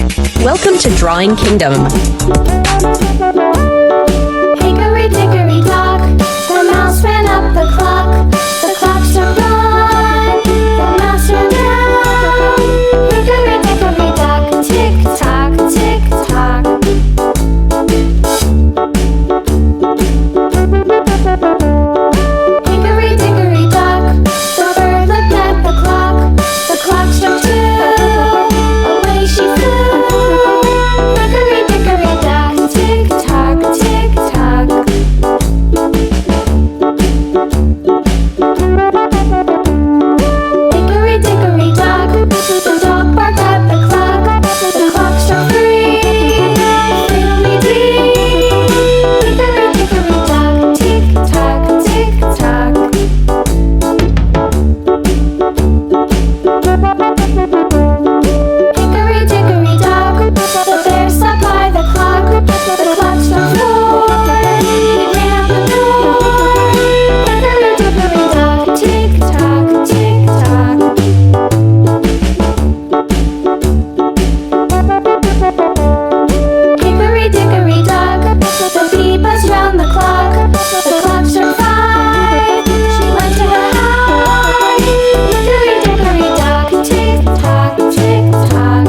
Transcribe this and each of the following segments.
Welcome to Drawing Kingdom. Hickory dickory dock, the mouse ran up the clock. The clock struck one, the mouse ran down. Hickory dickory dock, tick tock, tick tock. Hickory dickory dock, the bird looked at the clock. The clock struck two, away she flew. Hickory dickory dock, tick tock, tick tock. Hickory dickory dock, the dog barked at the clock. The clock struck three, fiddly-dee. Hickory dickory dock, tick tock, tick tock. Hickory dickory dock, the bear sat by the clock. The clock struck four, he ran out the door. Hickory dickory dock, tick tock, tick tock. Hickory dickory dock, the bee buzzed round the clock. The clock struck five, she went to her hive. Hickory dickory dock, tick tock, tick tock.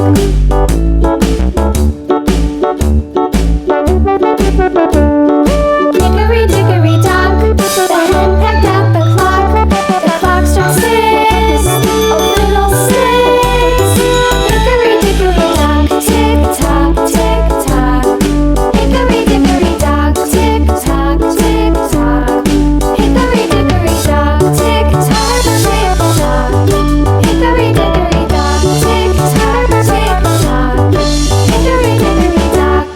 Hickory dickory dock, the hen pecked at the clock. The clock struck six, oh little six. Hickory dickory dock, tick tock, tick tock. Hickory dickory dock, tick tock, tick tock. Hickory dickory dock, tick tock, tick tock. Hickory dickory dock, tick tock, tick tock. Hickory dickory dock.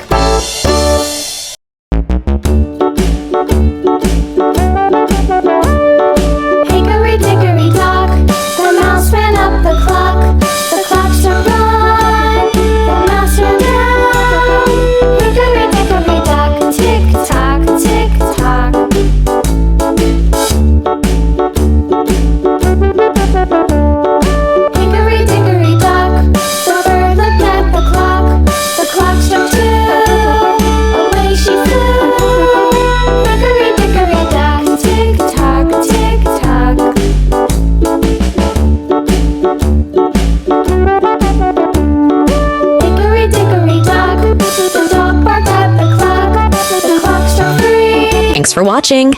Hickory dickory dock, the mouse ran up the clock. The clock struck one, the mouse ran down. Hickory dickory dock, tick tock, tick tock. Hickory dickory dock, the bird looked at the clock. The clock struck two, away she flew. Hickory dickory dock, tick tock, tick tock. Hickory dickory dock, the dog barked at the clock. The clock struck three. Thanks for watching.